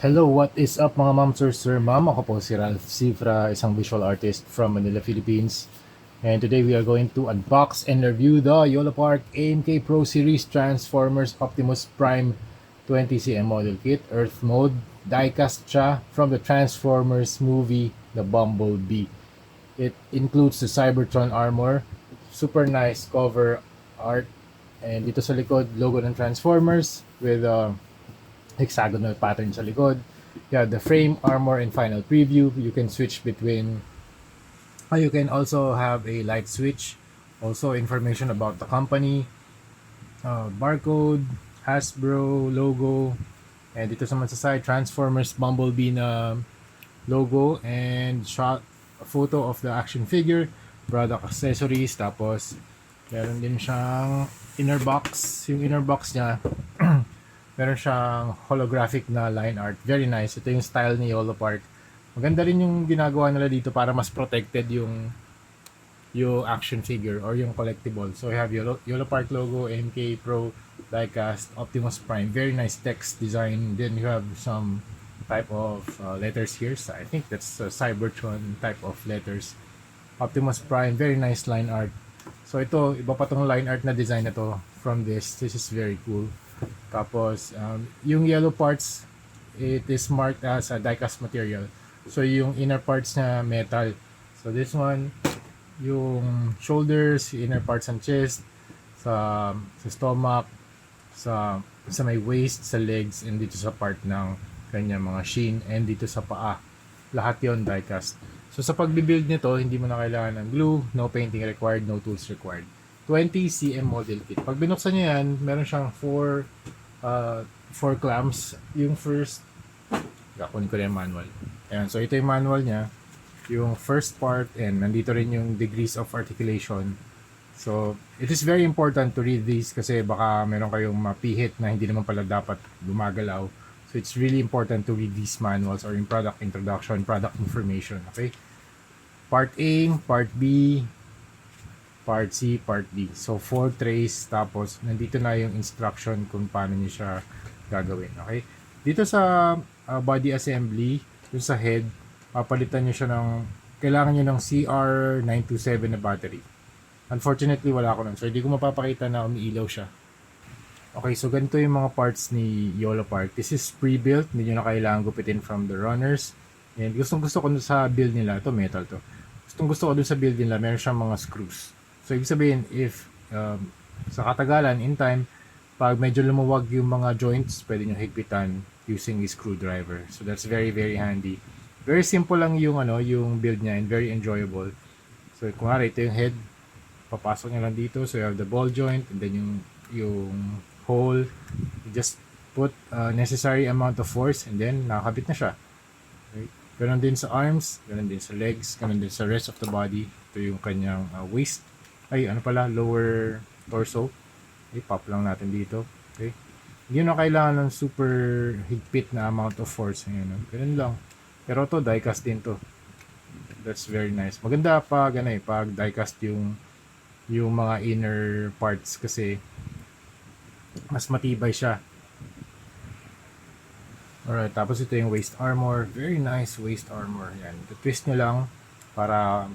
Hello, what is up mga ma'am, sir, ma'am? Ako po si Ralph Cifra, isang visual artist from Manila, Philippines. And today we are going to unbox and review the YOLO Park AMK Pro Series Transformers Optimus Prime 20cm model kit, Earth Mode. Diecast siya from the Transformers movie, The Bumblebee. It includes the Cybertron armor, super nice cover art, and dito sa likod, logo ng Transformers with hexagonal pattern sa likod. You have the frame, armor, and final preview. You can switch between, you can also have a light switch. Also information about the company, barcode, Hasbro logo, and dito sa side, Transformers Bumblebee na logo, and shot a photo of the action figure, product accessories, tapos meron din siyang inner box. Yung inner box niya meron siyang holographic na line art. Very nice. Ito yung style ni YOLO Park. Maganda rin yung ginagawa nila dito para mas protected yung action figure or yung collectible. So we have YOLO Park logo, MK Pro, diecast, Optimus Prime. Very nice text design. Then you have some type of letters here. So I think that's Cybertron type of letters. Optimus Prime. Very nice line art. So ito, iba pa tong line art na design na to from this. This is very cool. Tapos, yung yellow parts, it is marked as a diecast material. So, yung inner parts na metal. So, this one, yung shoulders, inner parts ng chest, sa stomach, sa may waist, sa legs, and dito sa part ng kanya mga shin, and dito sa paa. Lahat yon diecast. So, sa pagbibuild nito, hindi mo na kailangan ng glue, no painting required, no tools required. 20cm model kit. Pag binuksan nyo yan, meron siyang 4 clamps. Yung first, kunin ko na yung manual. Ayan, so ito yung manual niya. Yung first part, and nandito rin yung degrees of articulation. So, it is very important to read these kasi baka meron kayong mapihit na hindi naman pala dapat gumagalaw. So, it's really important to read these manuals or yung product introduction, product information. Okay? Part A, Part B, Part C, Part D. So, 4 trays, tapos nandito na yung instruction kung paano nyo siya gagawin. Okay? Dito sa body assembly, dun sa head, papalitan nyo siya ng, kailangan nyo ng CR927 na battery. Unfortunately, wala ko nun. So, hindi ko mapapakita na umiilaw siya. Okay, so ganito yung mga parts ni YOLO Park. This is pre-built. Hindi nyo na kailangan gupitin from the runners. And gustong gusto ko dun sa build nila. Ito, metal to. Gustong gusto ko dun sa build nila. Meron siyang mga screws. So, ibig sabihin, if sa katagalan, in time, pag medyo lumuwag yung mga joints, pwede nyo higpitan using a screwdriver. So, that's very, very handy. Very simple lang yung, yung build niya and very enjoyable. So, kung ito yung head, papasok nyo lang dito. So, you have the ball joint and then yung hole. You just put necessary amount of force and then nakakabit na siya. Okay? Ganon din sa arms, ganon din sa legs, ganon din sa rest of the body. Ito yung kanyang waist. Ay, lower torso. Okay, pop lang natin dito. Okay. Hindi na kailangan ng super higpit na amount of force. Ngayon, ganun lang. Pero to diecast din to. That's very nice. Maganda pag pag diecast yung mga inner parts kasi mas matibay siya. Alright, tapos ito yung waist armor. Very nice waist armor. Yan. Twist nyo lang para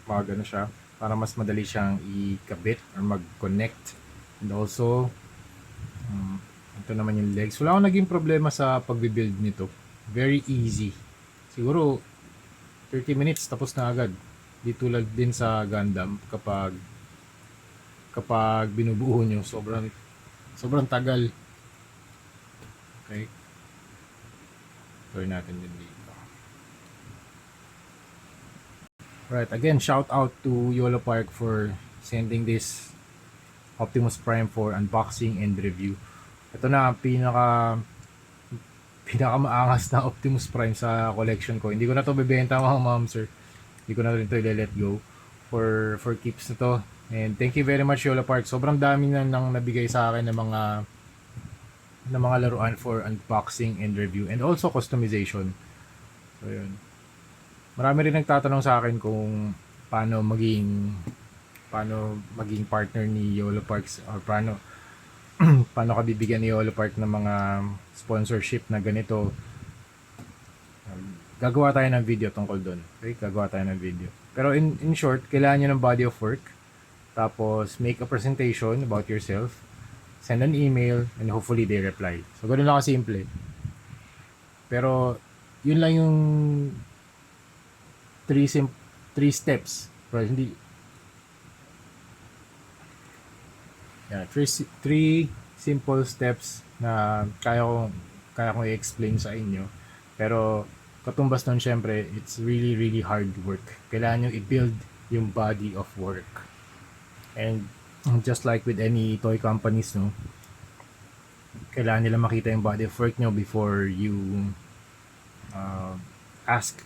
magano siya. Para mas madali siyang ikabit or mag-connect. And also, ito naman yung legs. Wala akong naging problema sa pagbibuild nito. Very easy. Siguro, 30 minutes tapos na agad. Di tulad din sa Gundam kapag binubuo nyo, sobrang tagal. Okay. Gawin natin din dito. Right, again, shout out to YOLO Park for sending this Optimus Prime for unboxing and review. Ito na pinaka maangas na Optimus Prime sa collection ko. Hindi ko na to bebenta mga ma'am sir. Hindi ko na rin to let go for keeps na to. And thank you very much YOLO Park. Sobrang dami na nang nabigay sa akin ng mga laruan for unboxing and review and also customization. So yun. Marami rin nagtatanong sa akin kung paano maging partner ni YOLO Parks or paano ka bibigyan ni YOLO Park ng mga sponsorship na ganito gagawa tayo ng video tungkol doon. Okay? Gagawa tayo ng video. Pero in short, kailangan nyo ng body of work. Tapos, make a presentation about yourself. Send an email, and hopefully they reply. So, ganun lang kasimple. Pero, yun lang yung three steps. Pero hindi, yeah, three simple steps na kaya kong i-explain sa inyo. Pero, katumbas nun, syempre, it's really, really hard work. Kailangan nyo i-build yung body of work. And, just like with any toy companies, no, kailangan nila makita yung body of work nyo before you ask.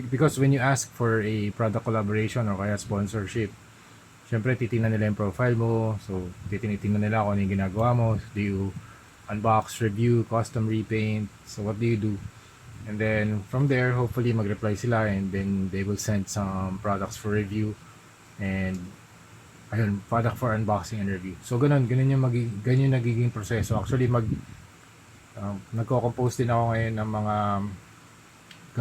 Because when you ask for a product collaboration or kaya sponsorship, syempre titingnan nila yung profile mo. So, titingnan nila kung ano yung ginagawa mo. Do you unbox, review, custom repaint? So, what do you do? And then, from there, hopefully mag-reply sila and then they will send some products for review. And ayun, product for unboxing and review. So, ganun yung nagiging proseso. Actually, nagko-compose din ako ngayon ng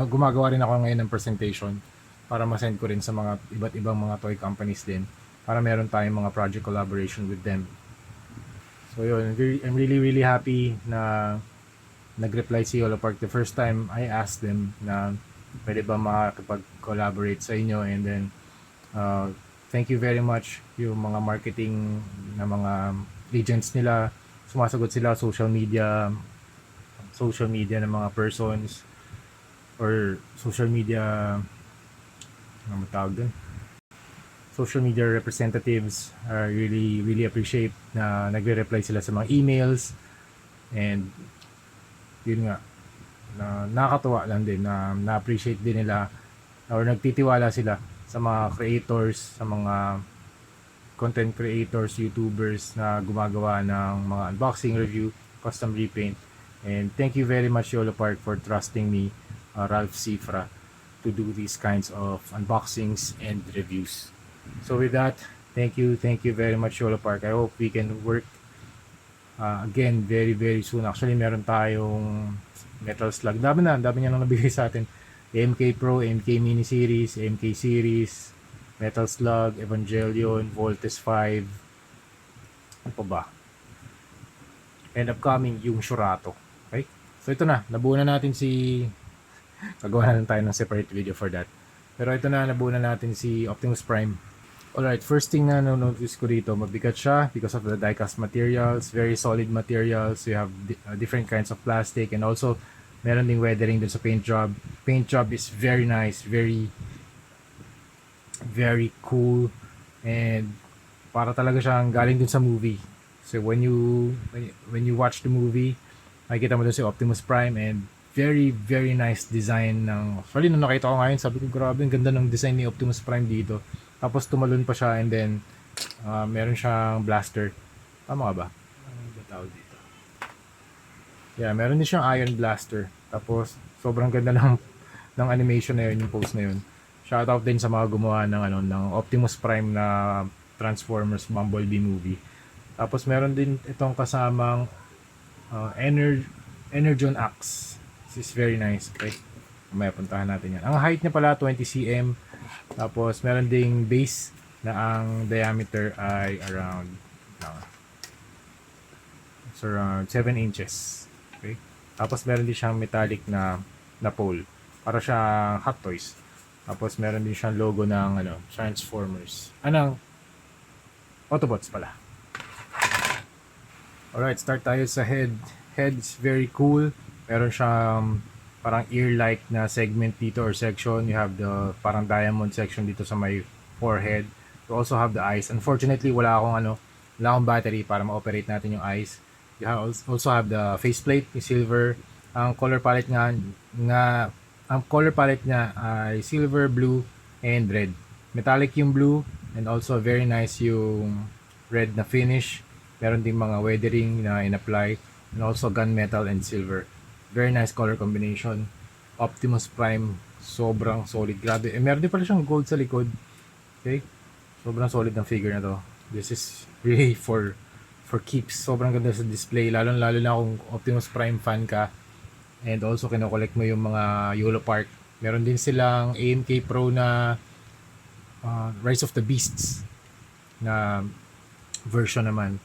gumagawa rin ako ngayon ng presentation para ma-send ko rin sa mga iba't ibang mga toy companies din para meron tayong mga project collaboration with them. So, yun, I'm really, really happy na nag-reply si Yolo Park. The first time I asked them na pwede ba makakipag-collaborate sa inyo, and then thank you very much yung mga marketing na mga agents nila. Sumasagot sila social media ng mga persons or social media, ano tawag dun? Social media representatives. Really, really appreciate na nagre-reply sila sa mga emails, and yun nga, na nakakatuwa lang din na na-appreciate din nila or nagtitiwala sila sa mga creators, sa mga content creators, YouTubers na gumagawa ng mga unboxing, review, custom repaint. And thank you very much, Yolo Park, for trusting me, Ralph Cifra, to do these kinds of unboxings and reviews. So with that, thank you very much, Yolo Park. I hope we can work again very, very soon. Actually, meron tayong Metal Slug. Dami niya nang nabigay sa atin. MK Pro, MK Mini Series, MK Series, Metal Slug, Evangelion, Voltes 5. Ano pa ba? And upcoming yung Shurato. Okay? So ito na, nabuo na natin gagawa na tayo ng separate video for that. Pero ito na, nabuo na natin si Optimus Prime. Alright, first thing na notice ko dito, mabigat siya because of the die-cast materials, very solid materials. You have different kinds of plastic, and also meron ding weathering dun sa paint job. Paint job is very nice, very very cool, and para talaga siyang galing dun sa movie. So when you watch the movie, makikita mo dun si Optimus Prime, and very, very nice design ng... Actually, nung nakita ko ngayon, sabi ko, grabe, ang ganda ng design ni Optimus Prime dito. Tapos tumalon pa siya, and then meron siyang blaster. Tama ka ba? Ano ba tawag dito? Yeah, meron din siyang iron blaster. Tapos, sobrang ganda ng animation na yun, yung pose na yun. Shoutout din sa mga gumawa ng Optimus Prime na Transformers Bumblebee movie. Tapos, meron din itong kasamang Energon Axe. This is very nice. Okay? May puntahan natin yan. Ang height niya pala, 20 cm. Tapos, meron ding base na ang diameter ay around 7 inches. Okay? Tapos meron din siyang metallic na pole. Para siyang Hot Toys. Tapos meron din siyang logo ng Transformers. Autobots pala. Alright, start tayo sa head. Head is very cool. Meron siyang parang ear-like na segment dito or section. You have the parang diamond section dito sa may forehead. You also have the eyes. Unfortunately, wala akong battery para ma-operate natin yung eyes. You also have the faceplate, yung silver. Ang color palette niya ay silver, blue, and red. Metallic yung blue, and also very nice yung red na finish. Meron ding mga weathering na in-apply, and also gunmetal and silver. Very nice color combination. Optimus Prime, sobrang solid. Grabe. Meron din pala siyang gold sa likod. Okay? Sobrang solid ng figure na to. This is really for keeps. Sobrang ganda sa display. Lalo na kung Optimus Prime fan ka. And also kinokollect mo yung mga YOLO Park. Meron din silang AMK Pro na Rise of the Beasts na version naman.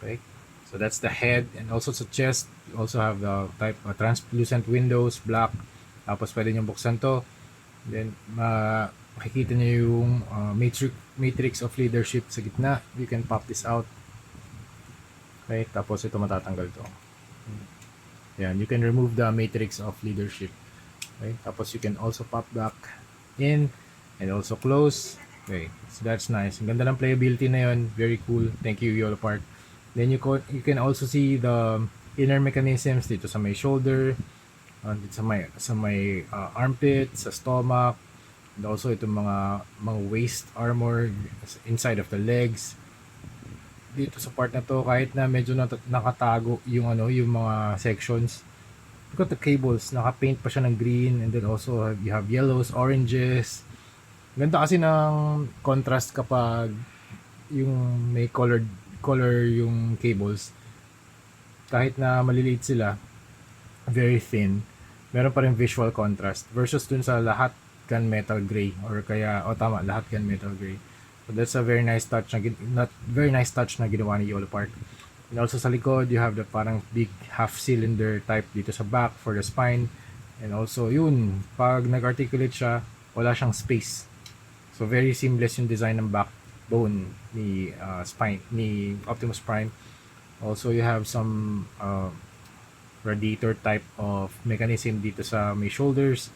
Okay? So that's the head, and also sa chest, you also have the type translucent windows, black. Tapos pwede nyo buksan to. Then makikita nyo yung matrix of leadership sa gitna. You can pop this out. Okay, tapos ito matatanggal to. Yan, you can remove the matrix of leadership. Okay, tapos you can also pop back in and also close. Okay, so that's nice. Ang ganda ng playability na yun. Very cool. Thank you, YOLO Park. Then you can also see the inner mechanisms dito sa may shoulder, dito sa may armpit, sa stomach, and also itong mga waist armor inside of the legs. Dito sa part na to, kahit na medyo nakatago yung yung mga sections, look at the cables, naka-paint pa siya ng green, and then also you have yellows, oranges. Ganda kasi ng contrast kapag yung may color yung cables. Kahit na maliliit sila, very thin, meron pa rin visual contrast versus dun sa lahat gunmetal gray, or kaya tama, lahat gunmetal gray. So that's a very nice touch na ginawa ni YOLO Park. And also sa likod, you have the parang big half cylinder type dito sa back for the spine. And also yun, pag nag-articulate siya, wala siyang space. So very seamless yung design ng backbone ni spine ni Optimus Prime. Also you have some radiator type of mechanism dito sa may shoulders.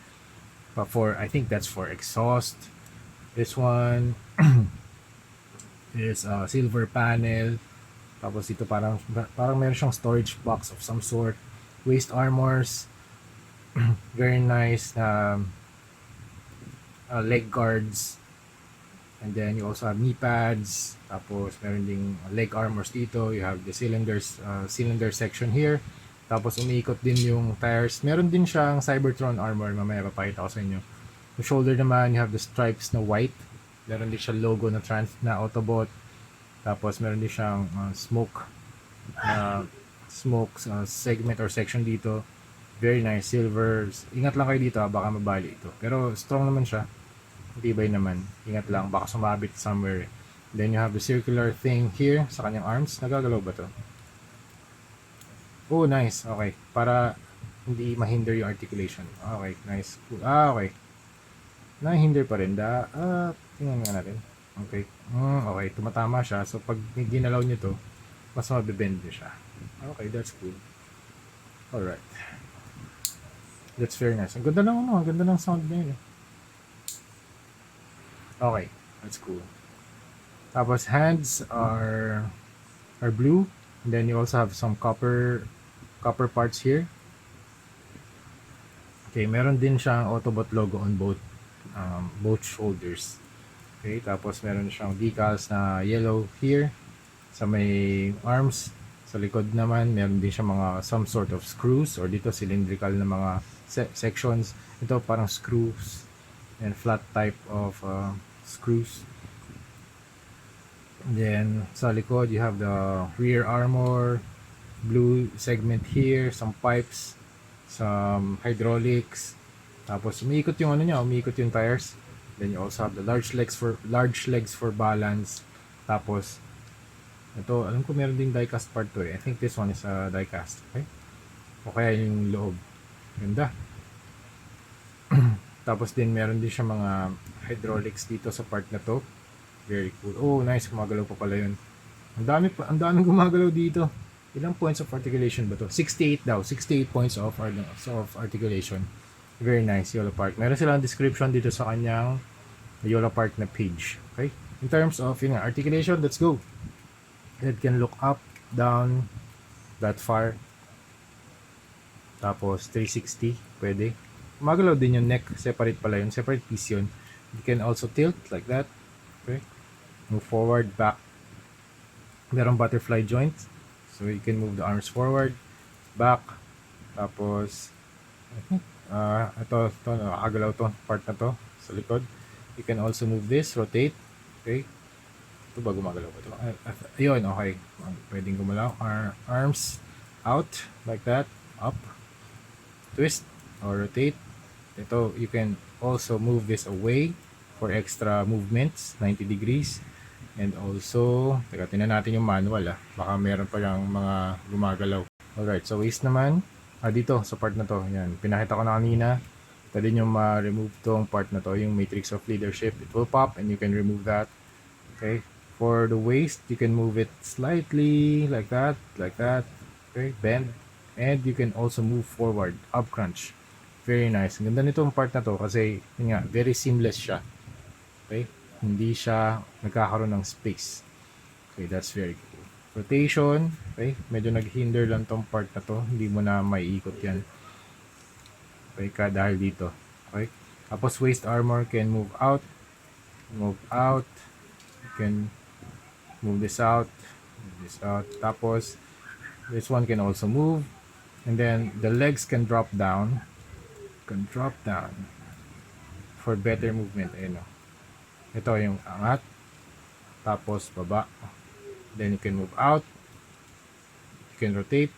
I think that's for exhaust. This one is a silver panel. Tapos dito parang meron siyang storage box of some sort. Waist armors. Very nice leg guards. And then you also have knee pads. Tapos meron ding leg armors dito. You have the cylinder section here. Tapos umiikot din yung tires. Meron din siyang Cybertron armor. Mamaya papakita ko sa inyo. Yung shoulder naman, you have the stripes na white. Meron din siya logo na Autobot. Tapos meron din siyang smoke segment or section dito. Very nice, silver. Ingat lang kayo dito, baka mabali ito. Pero strong naman siya. Tibay naman. Ingat lang, baka sumabit somewhere. Then you have the circular thing here sa kanyang arms. Nagagalaw ba to? Oh, nice. Okay. Para hindi mahinder yung articulation. Okay, nice. Cool. Okay. Nahinder pa rin. Tingnan nga natin. Okay. Okay, tumatama siya. So, pag ginalaw nyo to, mas mabibend nyo siya. Okay, that's cool. Alright. That's very nice. Ang ganda ng sound niya. Okay, that's cool. Tapos, hands are blue. And then you also have some copper parts here. Okay, meron din siyang Autobot logo on both shoulders. Okay, tapos meron siyang decals na yellow here sa may arms. Sa likod naman, meron din siyang some sort of screws, or dito cylindrical na mga sections. Ito parang screws and flat type of screws. And then sa likod, you have the rear armor, blue segment here, some pipes, some hydraulics. Tapos umiikot yung umiikot yung tires. Then you also have the large legs for balance. Tapos ito, alam ko meron ding diecast part to I think this one is a diecast. Okay? O kaya yung loob. Ganda. Tapos din meron din siya mga hydraulics dito sa part na to. Very cool. Oh, nice. Gumagalaw pa pala yun. Ang daming gumagalaw dito. Ilang points of articulation ba to? 68 daw. 68 points of articulation. Very nice, YOLO Park. Meron silang description dito sa kanyang YOLO Park na page. Okay? In terms of articulation, let's go. It can look up, down, that far. Tapos 360. Pwede. Gumagalaw din yung neck. Separate pala yun. Separate piece yun. You can also tilt like that. Okay? Move forward, back. Merong butterfly joint. So you can move the arms forward, back. Tapos ito nakagalaw to part na to sa likod. You can also move this, rotate. Okay? Ito ba gumagalaw ba ito? Ayun, okay. Pwedeng gumalaw. Arms out like that, up. twist or rotate. Ito, you can also move this away for extra movements, 90 degrees. And also, teka, tingnan natin yung manual baka meron pa yung mga gumagalaw. Alright, so waist naman, dito sa part na to, yan, pinakita ko na kanina. Pwede nyo ma-remove tong part na to, yung matrix of leadership. It will pop and you can remove that. Okay, for the waist, you can move it slightly, like that, okay, bend. And you can also move forward, up crunch. Very nice. Ang ganda nitong part na to kasi, yun nga, very seamless siya. Okay, hindi siya nagkakaroon ng space. Okay, that's very cool. Rotation, okay, medyo nag-hinder lang tong part na to, hindi mo na maiikot yan. Okay, dahil dito. Okay, tapos waist armor can move out, you can move this out, tapos this one can also move, and then the legs can drop down, for better movement. Ayun, ito yung angat, tapos baba, then you can move out, you can rotate,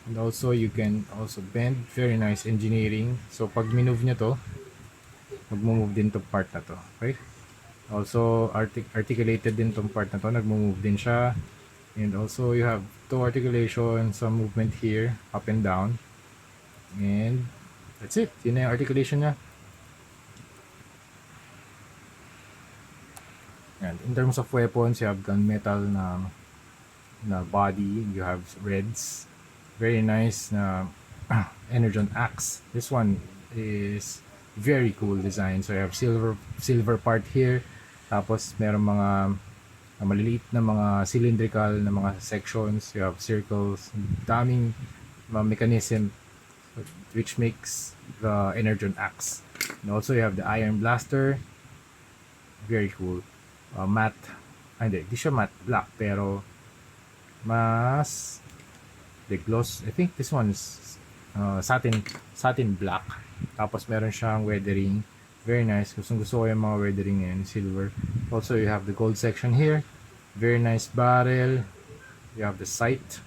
and also you can also bend. Very nice engineering. So pag minove nyo to, mag-move din to part na to. Okay, also articulated din tong part na to, nag-move din siya. And also you have two articulation, some movement here, up and down, and that's it. Yun na yung articulation niya. And in terms of weapons, you have gunmetal na body, you have reds, very nice na Energon axe. This one is very cool design. So you have silver part here, tapos meron mga maliliit na mga cylindrical na mga sections, you have circles, daming mga mechanism which makes the Energon axe. And also you have the iron blaster, very cool. Matte, hindi siya matte black, pero mas the gloss, I think this one is satin black, tapos meron siyang weathering, very nice. Gusto ko yung mga weathering ngayon, silver. Also you have the gold section here, very nice barrel, you have the sight,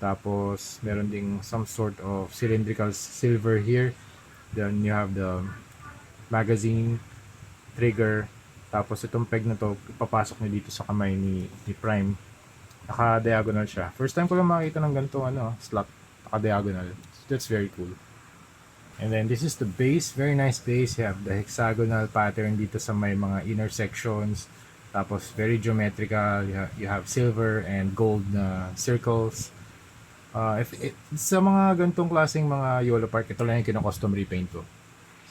tapos meron ding some sort of cylindrical silver here, then you have the magazine, trigger. Tapos itong peg na to, ipapasok nyo dito sa kamay ni Prime. Naka-diagonal siya. First time ko lang makita ng ganito slot. Naka-diagonal. So that's very cool. And then this is the base. Very nice base. You have the hexagonal pattern dito sa may mga inner sections. Tapos very geometrical. You have silver and gold na circles. Sa mga ganitong klaseng mga YOLO Park, ito lang yung kino-custom repaint ko.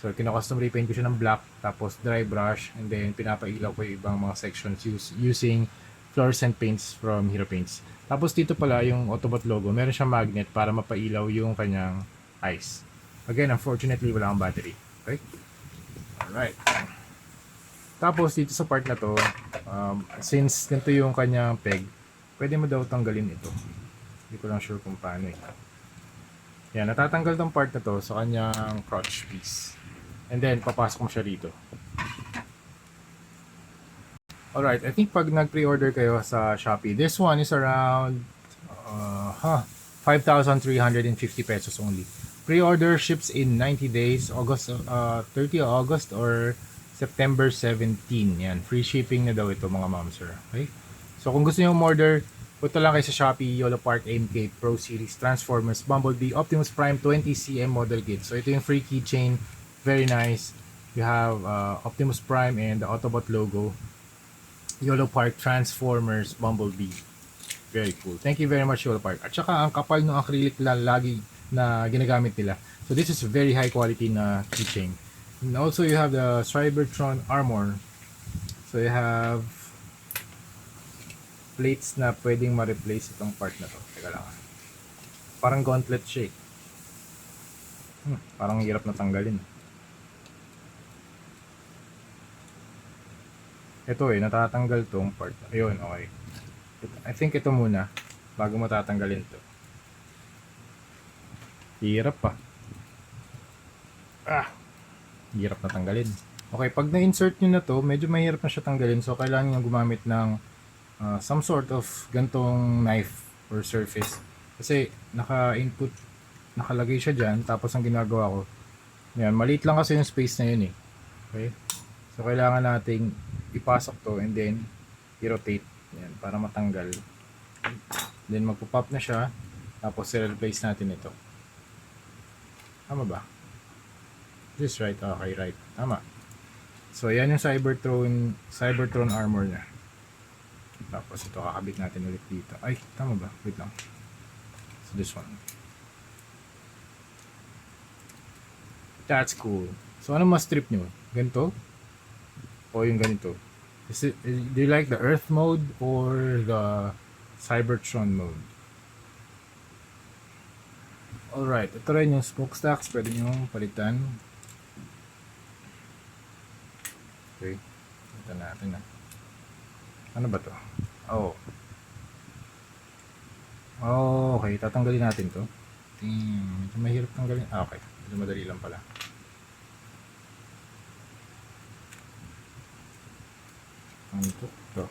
So, kino-custom repaint ko siya ng black, tapos dry brush, and then pinapailaw ko yung ibang mga sections using fluorescent paints from Hero Paints. Tapos dito pala yung Autobot logo, meron siyang magnet para mapailaw yung kanyang eyes. Again, unfortunately, wala akong battery. Okay? Alright. Tapos dito sa part na to, since ganito yung kanyang peg, pwede mo daw tanggalin ito. Hindi ko lang sure kung paano Yan, natatanggal tong part na to sa kanyang crotch piece. And then, papasok mo siya rito. Alright, I think pag nag-pre-order kayo sa Shopee, this one is around 5,350 pesos only. Pre-order ships in 90 days, August 30 August or September 17. Yan, free shipping na daw ito mga ma'am sir. Okay? So kung gusto niyo order, punta lang kayo sa Shopee, YOLO Park AMK Pro Series Transformers Bumblebee Optimus Prime 20cm model kit. So ito yung free keychain. Very nice. You have Optimus Prime and the Autobot logo. YOLO Park Transformers Bumblebee. Very cool. Thank you very much YOLO Park. At saka ang kapal ng acrylic lagi na ginagamit nila. So this is very high quality na keychain. And also you have the Cybertron armor. So you have plates na pwedeng ma-replace itong part na to. Teka lang. Parang gauntlet siya parang hirap na tanggalin. Ito natatanggal tong part. Ayun, okay. I think ito muna bago mo tatanggalin to. Hirap pa. Hirap na tanggalin. Okay, pag na-insert nyo na to, medyo mahirap na siya tanggalin. So, kailangan nyo gumamit ng some sort of gantong knife or surface. Kasi, naka-input nakalagay siya dyan. Tapos ang ginagawa ko, yan, maliit lang kasi yung space na yun eh. Okay? So, kailangan nating ipasok to and then i-rotate. Yan, para matanggal. Then, magpo-pop na siya. Tapos, i-replace natin ito. Tama ba? This right? Okay, right. Tama. So, yan yung Cybertron armor niya. Tapos, ito kakabit natin ulit dito. Ay, tama ba? Wait lang. So, this one. That's cool. So, ano mas trip nyo? Ganito? O yung ganito? Do you like the Earth mode or the Cybertron mode? Alright, ito rin yung smokestacks. Pwede nyo palitan. Okay. Ito natin na. Ano ba to? Oh. Oh, okay. Tatanggalin natin to. Medyo mahirap tanggalin. Ah, okay. Medyo madali lang pala. Ano to? Ito.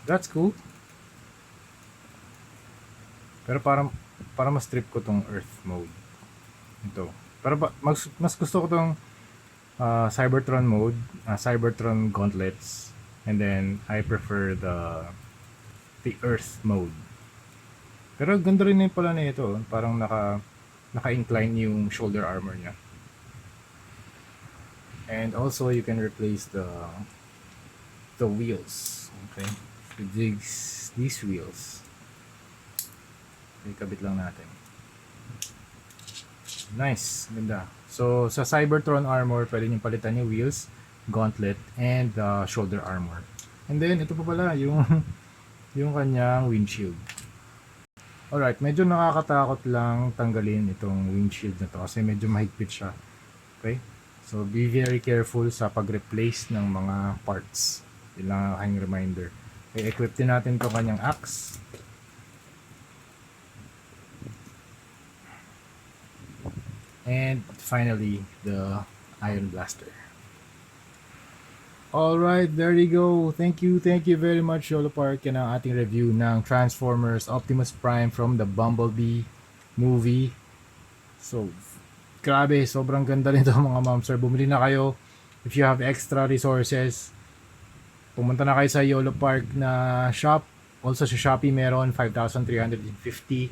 That's cool. Pero para mas trip ko tong Earth mode. Ito. Pero mas gusto ko tong Cybertron mode, Cybertron gauntlets, and then I prefer the Earth mode. Pero ganda rin pala na ito, parang naka-incline yung shoulder armor niya. And also you can replace the wheels. Okay? So these wheels. Ikabit lang natin. Nice, ganda. So sa Cybertron armor, pwede niyo palitan yung wheels, gauntlet, and shoulder armor. And then ito pa pala yung yung kanyang windshield. Alright, medyo nakakatakot lang tanggalin itong windshield na to kasi medyo mahigpit siya. Okay? So be very careful sa pag-replace ng mga parts. Yun lang ang aking reminder. Okay, equip din natin itong kanyang axe. And finally, the Iron Blaster. Alright, there you go. Thank you very much, Yolo Park. Yan ang ating review ng Transformers Optimus Prime from the Bumblebee movie. So, grabe, sobrang ganda nito mga ma'am sir. Bumili na kayo if you have extra resources. Pumunta na kayo sa Yolo Park na shop. Also sa Shopee meron 5,350.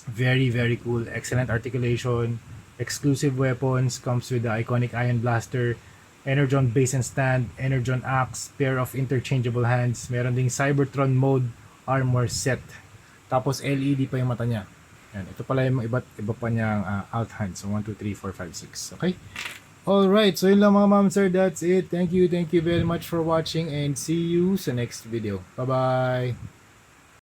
Very, very cool. Excellent articulation. Exclusive weapons. Comes with the iconic Iron Blaster. Energon base and stand. Energon axe. Pair of interchangeable hands. Meron ding Cybertron mode armor set. Tapos LED pa yung mata niya. Yan. Ito pala yung iba pa niyang alt hands. So 1, 2, 3, 4, 5, 6. Okay? Alright. So yun lang mga ma'am sir. That's it. Thank you very much for watching. And see you sa next video. Bye-bye.